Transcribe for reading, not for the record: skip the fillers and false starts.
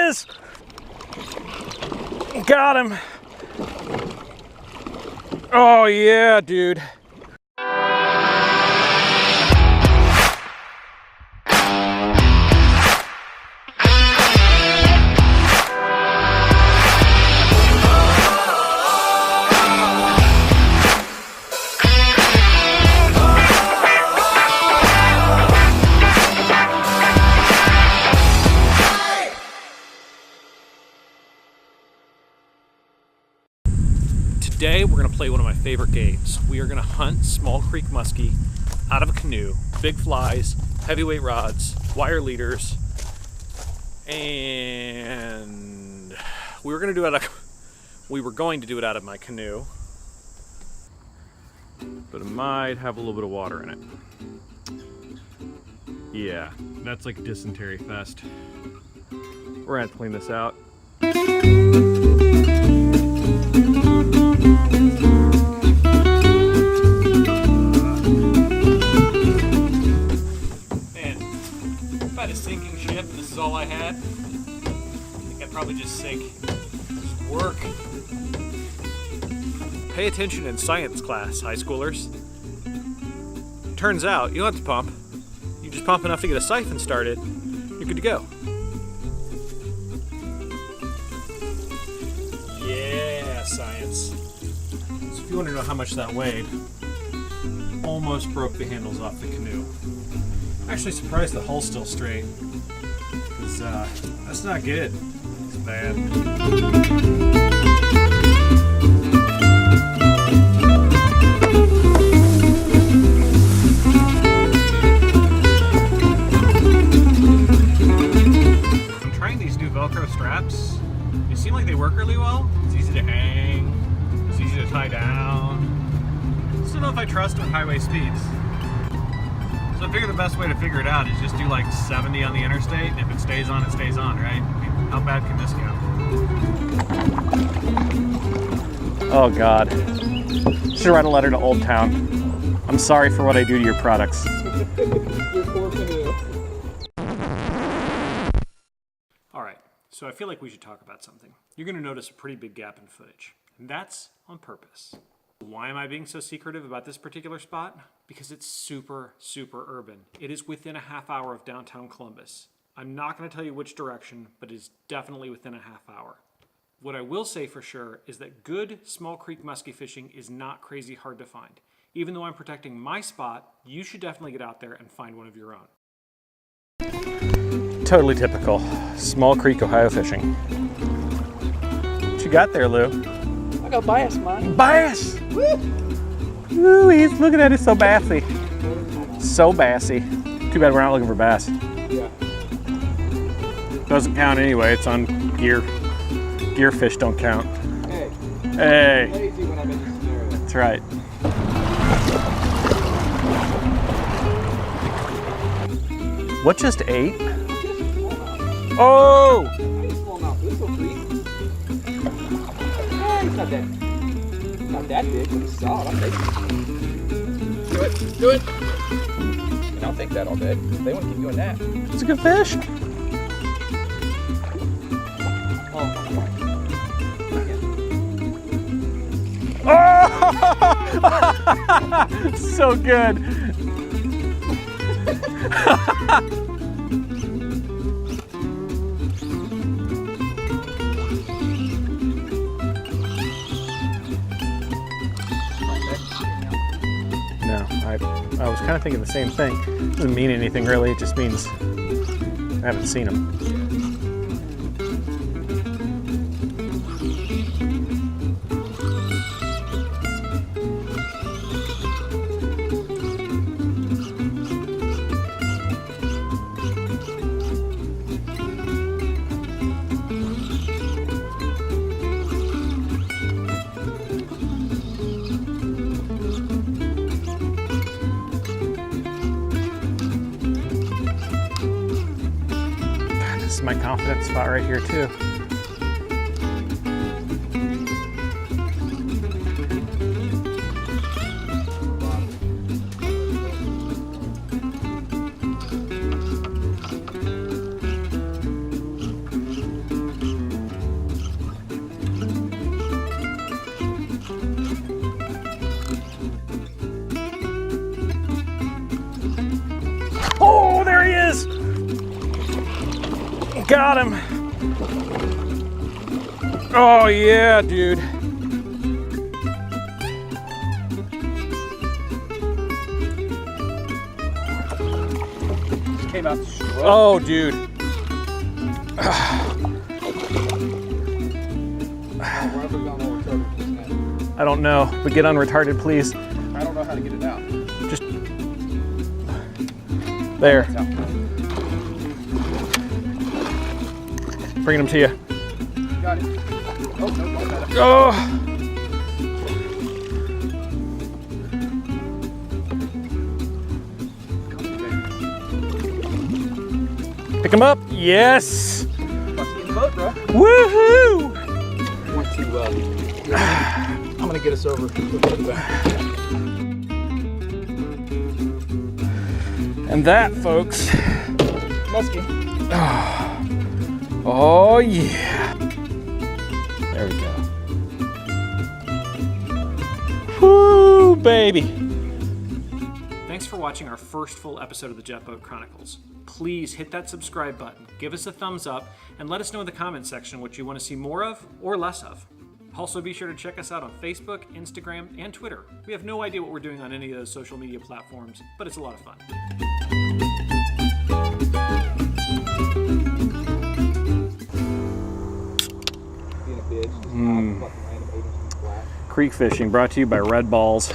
is! Got him! Oh yeah, dude. Today we're going to play one of my favorite games. We are going to hunt small creek muskie out of a canoe, big flies, heavyweight rods, wire leaders, and we were going to do it out of my canoe, but it might have a little bit of water in it. Yeah, that's like a dysentery fest. We're going to have to clean this out. Sinking ship, and this is all I had. I think I'd probably just sink. Just work. Pay attention in science class, high schoolers. Turns out, you don't have to pump. You just pump enough to get a siphon started, you're good to go. Yeah, science. So if you want to know how much that weighed, almost broke the handles off the canoe. Actually surprised the hull's still straight. Cause that's not good. It's bad. I'm trying these new Velcro straps. They seem like they work really well. It's easy to hang. It's easy to tie down. I just don't know if I trust them at highway speeds. So I figure the best way to figure it out is just do like 70 on the interstate, and if it stays on, right? I mean, how bad can this go? Oh God. Should write a letter to Old Town. I'm sorry for what I do to your products. Alright, so I feel like we should talk about something. You're going to notice a pretty big gap in footage, and that's on purpose. Why am I being so secretive about this particular spot? Because it's super, super urban. It is within a half hour of downtown Columbus. I'm not going to tell you which direction, but it's definitely within a half hour. What I will say for sure is that good small creek muskie fishing is not crazy hard to find. Even though I'm protecting my spot, you should definitely get out there and find one of your own. Totally typical. Small creek Ohio fishing. What you got there, Lou? I got bass, man. Bass! Woo! Ooh, he's looking at it so bassy. So bassy. Too bad we're not looking for bass. Yeah. Doesn't count anyway, it's on gear. Gear fish don't count. Hey. Hey. I'm lazy when I'm in this scenario. That's right. What just ate? Oh! I just pulled him out. This is so free. He's not that big, but he's solid. I'll take it. Do it. And I'll take that all day. They want to keep doing that. It's a good fish. Oh! So good. I was kind of thinking the same thing. It doesn't mean anything really, it just means I haven't seen them. This is my confidence spot right here too. Got him. Oh yeah, dude. Just came out the stroke. Oh, dude. I don't know, but get unretarded, please. I don't know how to get it out. Just there. It's out. Bringing them to you. Got it. Oh, no, got it. Oh. Pick him up. Yes. Musky in the boat, bro. Woohoo! Want to, I'm gonna get us over. And that, folks. Musky. Oh yeah. There we go. Woo, baby. Thanks for watching our first full episode of the Jetboat Chronicles. Please hit that subscribe button, give us a thumbs up, and let us know in the comments section what you want to see more of or less of. Also, be sure to check us out on Facebook, Instagram, and Twitter. We have no idea what we're doing on any of those social media platforms, but it's a lot of fun. Creek fishing brought to you by Red Balls.